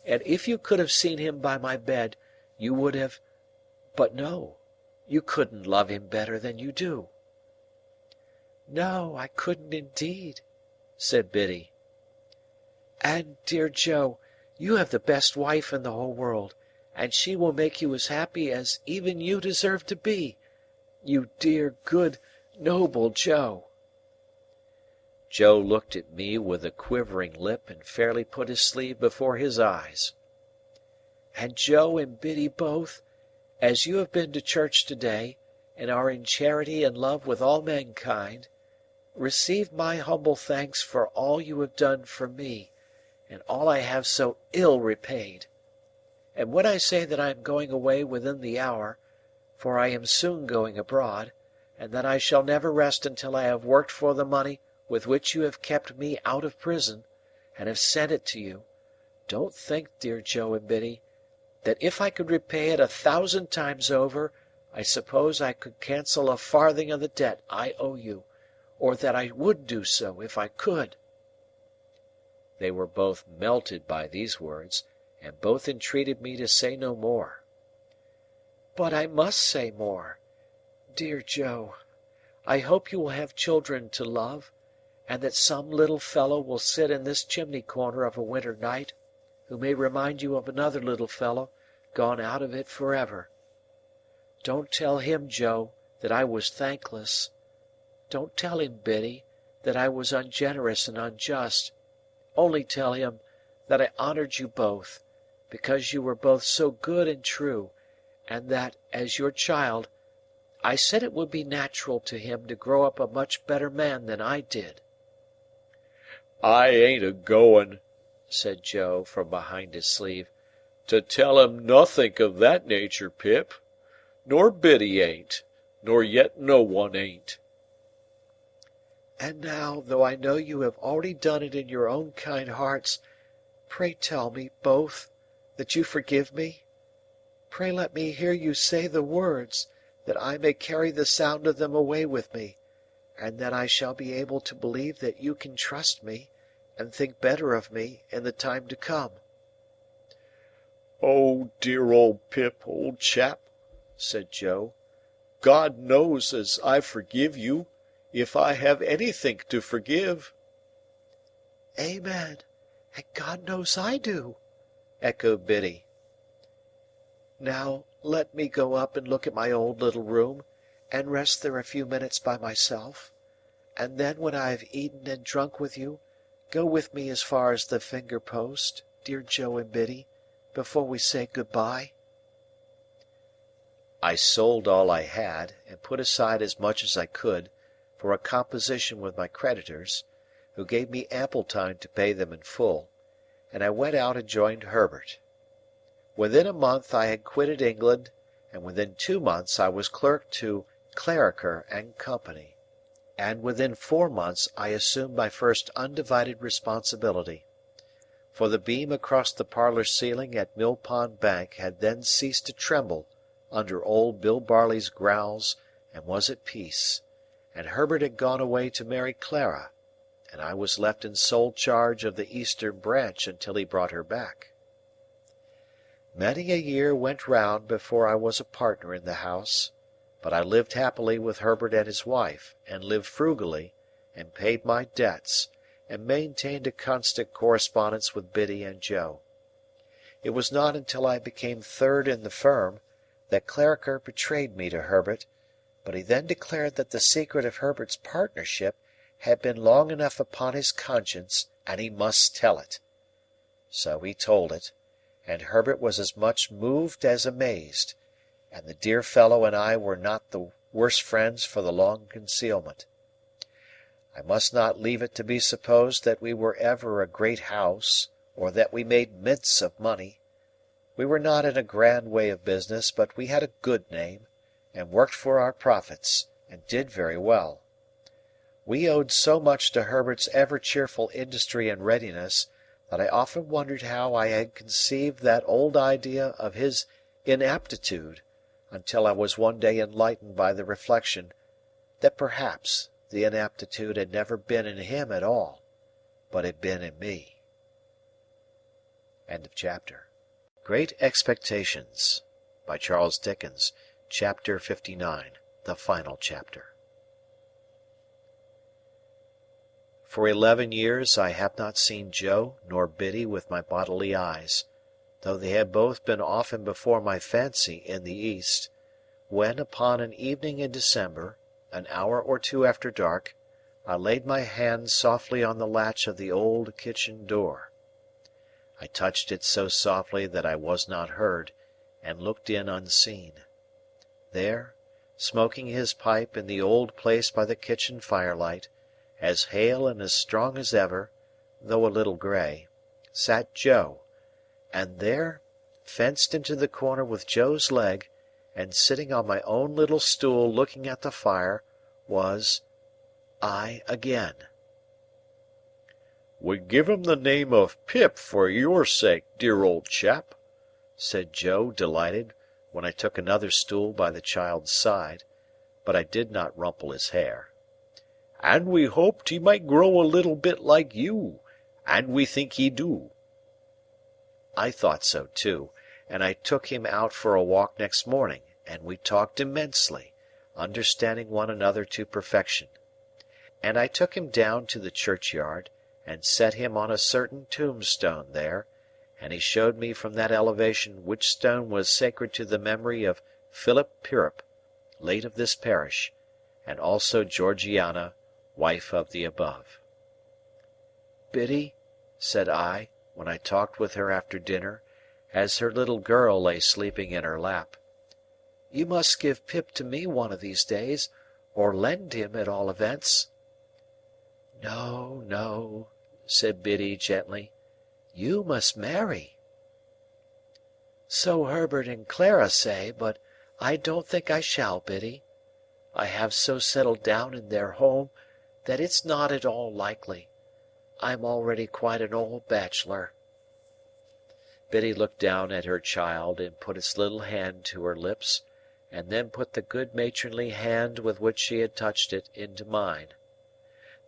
and if you could have seen him by my bed, you would have— but no, you couldn't love him better than you do." "No, I couldn't indeed," said Biddy. "And, dear Joe, you have the best wife in the whole world, and she will make you as happy as even you deserve to be, you dear, good, noble Joe." Joe looked at me with a quivering lip and fairly put his sleeve before his eyes. "And Joe and Biddy both, as you have been to church today, and are in charity and love with all mankind, receive my humble thanks for all you have done for me, and all I have so ill repaid. And when I say that I am going away within the hour, for I am soon going abroad, and that I shall never rest until I have worked for the money with which you have kept me out of prison, and have sent it to you, don't think, dear Joe and Biddy, that if I could repay it 1,000 times over, I suppose I could cancel a farthing of the debt I owe you, or that I would do so if I could." They were both melted by these words, and both entreated me to say no more. "But I must say more. Dear Joe, I hope you will have children to love, and that some little fellow will sit in this chimney corner of a winter night, who may remind you of another little fellow gone out of it for ever. Don't tell him, Joe, that I was thankless. Don't tell him, Biddy, that I was ungenerous and unjust. Only tell him that I honoured you both, because you were both so good and true, and that, as your child, I said it would be natural to him to grow up a much better man than I did." "I ain't a-going," said Joe, from behind his sleeve, "to tell him nothink of that natur, Pip. Nor Biddy ain't. nor yet no one ain't. And now, though I know you have already done it in your own kind hearts, pray tell me, both, that you forgive me. Pray let me hear you say the words, that I may carry the sound of them away with me, and that I shall be able to believe that you can trust me, and think better of me in the time to come. Oh, dear old Pip, old chap, said Joe, God knows as I forgive you, if I have anythink to forgive. Amen, and God knows I do, echoed Biddy. Now let me go up and look at my old little room, and rest there a few minutes by myself, and then when I have eaten and drunk with you, go with me as far as the finger post, dear Joe and Biddy, before we say good-bye. I sold all I had, and put aside as much as I could, for a composition with my creditors, who gave me ample time to pay them in full, and I went out and joined Herbert. Within a month I had quitted England, and within 2 months I was clerk to Clarriker and Company, and within 4 months I assumed my first undivided responsibility. For the beam across the parlour ceiling at Mill Pond Bank had then ceased to tremble under old Bill Barley's growls and was at peace, and Herbert had gone away to marry Clara, and I was left in sole charge of the eastern branch until he brought her back. Many a year went round before I was a partner in the house, but I lived happily with Herbert and his wife, and lived frugally, and paid my debts, and maintained a constant correspondence with Biddy and Joe. It was not until I became third in the firm that Clarriker betrayed me to Herbert, but he then declared that the secret of Herbert's partnership had been long enough upon his conscience, and he must tell it. So he told it, and Herbert was as much moved as amazed, and the dear fellow and I were not the worse friends for the long concealment. I must not leave it to be supposed that we were ever a great house, or that we made mints of money. We were not in a grand way of business, but we had a good name, and worked for our profits, and did very well. We owed so much to Herbert's ever-cheerful industry and readiness, that I often wondered how I had conceived that old idea of his inaptitude, until I was one day enlightened by the reflection that perhaps the inaptitude had never been in him at all, but had been in me. End of chapter. Great Expectations, by Charles Dickens, Chapter 59, the final chapter. For 11 years I have not seen Joe nor Biddy with my bodily eyes, though they had both been often before my fancy in the East, when, upon an evening in December, an hour or two after dark, I laid my hand softly on the latch of the old kitchen door. I touched it so softly that I was not heard, and looked in unseen. There, smoking his pipe in the old place by the kitchen firelight, as hale and as strong as ever, though a little grey, sat Joe, and there, fenced into the corner with Joe's leg, and sitting on my own little stool looking at the fire, was I again. We give him the name of Pip for your sake, dear old chap, said Joe, delighted, when I took another stool by the child's side, but I did not rumple his hair. and we hoped he might grow a little bit like you, and we think he do. I thought so too, and I took him out for a walk next morning, and we talked immensely, understanding one another to perfection. And I took him down to the churchyard, and set him on a certain tombstone there, and he showed me from that elevation which stone was sacred to the memory of Philip Pirrip, late of this parish, and also Georgiana, wife of the above. "Biddy," said I, when I talked with her after dinner, as her little girl lay sleeping in her lap, "you must give Pip to me one of these days, or lend him at all events." "No, no," said Biddy gently, "you must marry." "So Herbert and Clara say, but I don't think I shall, Biddy. I have so settled down in their home that it's not at all likely. I'm already quite an old bachelor." Biddy looked down at her child and put its little hand to her lips, and then put the good matronly hand with which she had touched it into mine.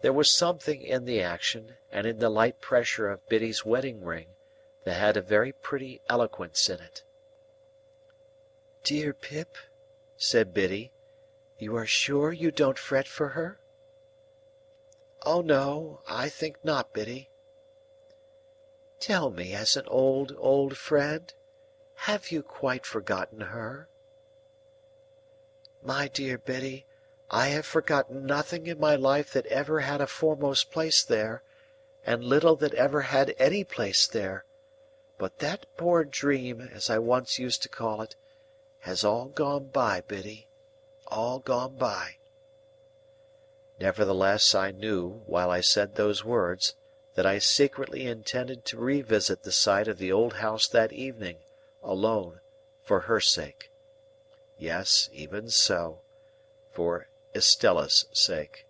There was something in the action, and in the light pressure of Biddy's wedding ring, that had a very pretty eloquence in it. "Dear Pip," said Biddy, "you are sure you don't fret for her?" "Oh no, I think not, Biddy." "Tell me, as an old, old friend, have you quite forgotten her?" "My dear Biddy, I have forgotten nothing in my life that ever had a foremost place there, and little that ever had any place there. But that poor dream, as I once used to call it, has all gone by, Biddy, all gone by." Nevertheless, I knew, while I said those words, that I secretly intended to revisit the site of the old house that evening, alone, for her sake. Yes, even so, for Estella's sake.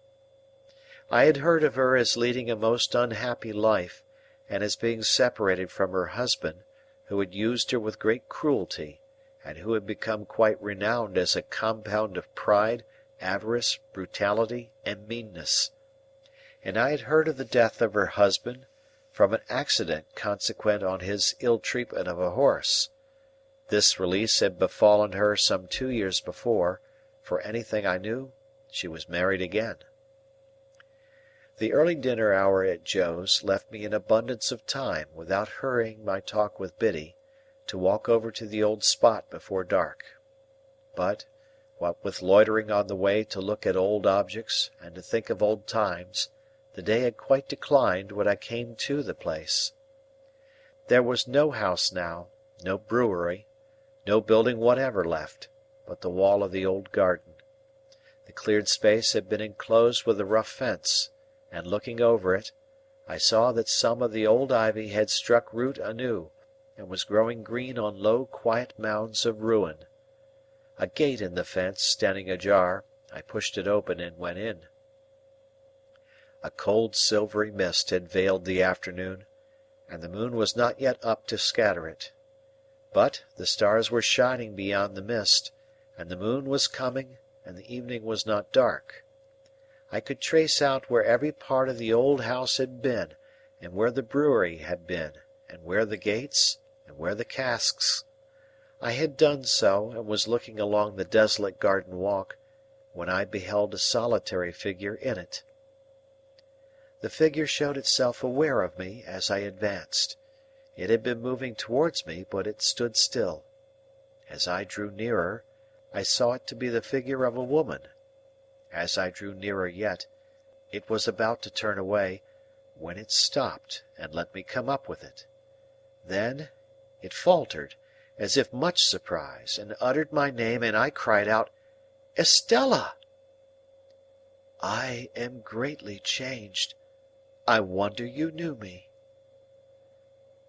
I had heard of her as leading a most unhappy life, and as being separated from her husband, who had used her with great cruelty, and who had become quite renowned as a compound of pride, avarice, brutality, and meanness. And I had heard of the death of her husband, from an accident consequent on his ill treatment of a horse. This release had befallen her some 2 years before; for anything I knew, she was married again. The early dinner hour at Joe's left me in abundance of time, without hurrying my talk with Biddy, to walk over to the old spot before dark. But, what with loitering on the way to look at old objects and to think of old times, the day had quite declined when I came to the place. There was no house now, no brewery, no building whatever left, but the wall of the old garden. The cleared space had been enclosed with a rough fence, and looking over it, I saw that some of the old ivy had struck root anew, and was growing green on low quiet mounds of ruin. A gate in the fence standing ajar, I pushed it open and went in. A cold silvery mist had veiled the afternoon, and the moon was not yet up to scatter it. But the stars were shining beyond the mist, and the moon was coming, and the evening was not dark. I could trace out where every part of the old house had been, and where the brewery had been, and where the gates, and where the casks. I had done so, and was looking along the desolate garden walk, when I beheld a solitary figure in it. The figure showed itself aware of me as I advanced. It had been moving towards me, but it stood still. As I drew nearer, I saw it to be the figure of a woman. As I drew nearer yet, it was about to turn away, when it stopped and let me come up with it. Then it faltered, as if much surprised, and uttered my name, and I cried out, "Estella!" "I am greatly changed. I wonder you knew me."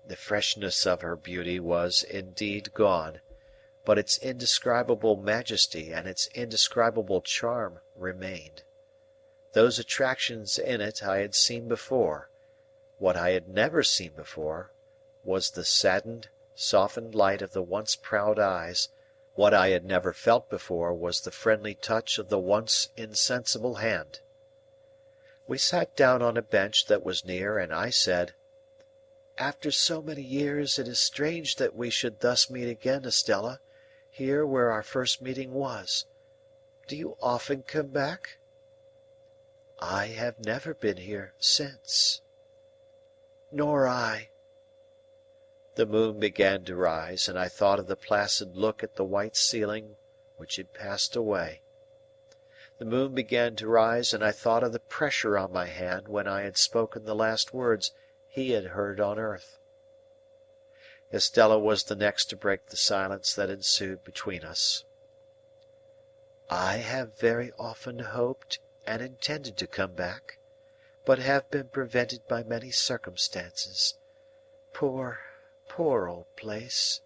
The freshness of her beauty was indeed gone, but its indescribable majesty and its indescribable charm remained. Those attractions in it I had seen before; what I had never seen before was the saddened, softened light of the once proud eyes; what I had never felt before was the friendly touch of the once insensible hand. We sat down on a bench that was near, and I said, "After so many years, it is strange that we should thus meet again, Estella, here where our first meeting was. Do you often come back?" "I have never been here since." "Nor I." The moon began to rise, and I thought of the placid look at the white ceiling which had passed away. The moon began to rise, and I thought of the pressure on my hand when I had spoken the last words he had heard on earth. Estella was the next to break the silence that ensued between us. "I have very often hoped and intended to come back, but have been prevented by many circumstances. Poor, poor old place."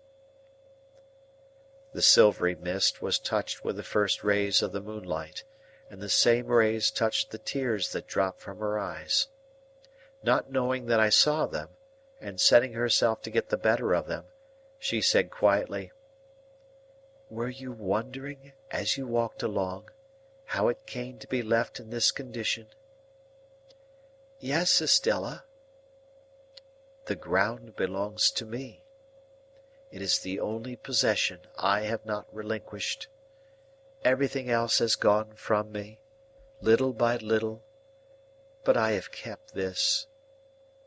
The silvery mist was touched with the first rays of the moonlight, and the same rays touched the tears that dropped from her eyes. Not knowing that I saw them, and setting herself to get the better of them, she said quietly, "Were you wondering, as you walked along, how it came to be left in this condition?" "Yes, Estella." "The ground belongs to me. It is the only possession I have not relinquished. Everything else has gone from me, little by little, but I have kept this.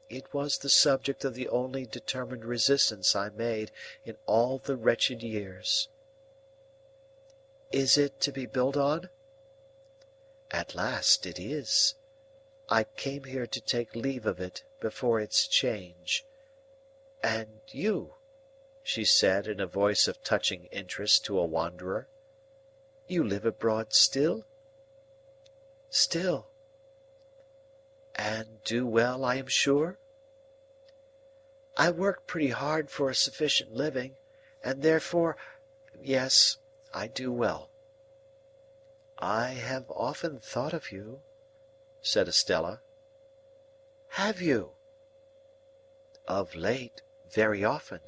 It was the subject of the only determined resistance I made in all the wretched years." "Is it to be built on?" "At last it is. I came here to take leave of it before its change. And you," she said in a voice of touching interest to a wanderer, "you live abroad still?" "Still." "And do well, I am sure?" "I work pretty hard for a sufficient living, and therefore, yes, I do well." "I have often thought of you," said Estella. "Have you?" "Of late, very often.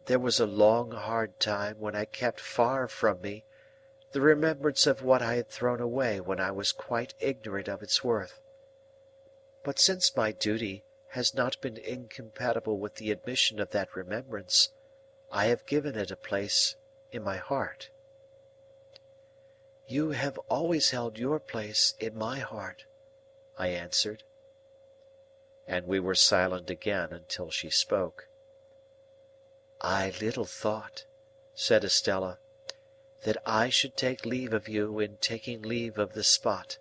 There was a long hard time when I kept far from me the remembrance of what I had thrown away when I was quite ignorant of its worth. But since my duty has not been incompatible with the admission of that remembrance, I have given it a place in my heart." "You have always held your place in my heart," I answered. And we were silent again until she spoke. "I little thought," said Estella, "that I should take leave of you in taking leave of this spot.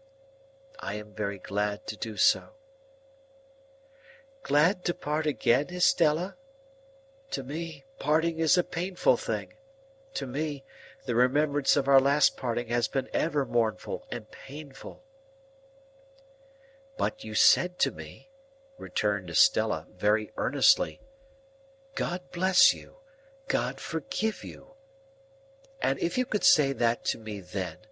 I am very glad to do so." "Glad to part again, Estella? To me, parting is a painful thing. To me, the remembrance of our last parting has been ever mournful and painful." "But you said to me," returned Estella, very earnestly, "God bless you, God forgive you. And if you could say that to me then,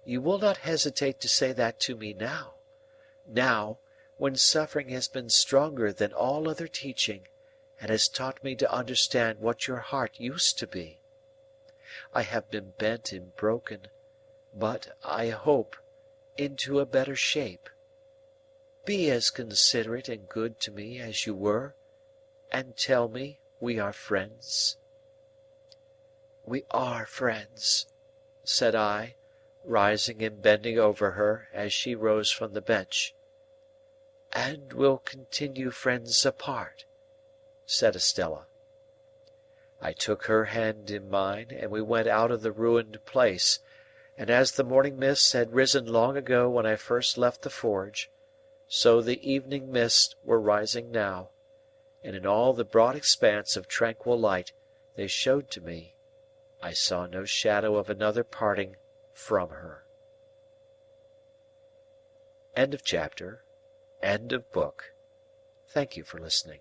you will not hesitate to say that to me now. Now, when suffering has been stronger than all other teaching, and has taught me to understand what your heart used to be. I have been bent and broken, but, I hope, into a better shape. Be as considerate and good to me as you were, and tell me we are friends." "We are friends," said I, rising and bending over her as she rose from the bench. "And will continue friends apart," said Estella. I took her hand in mine, and we went out of the ruined place, and as the morning mists had risen long ago when I first left the forge, so the evening mists were rising now, and in all the broad expanse of tranquil light they showed to me, I saw no shadow of another parting from her. End of chapter. End of book. Thank you for listening.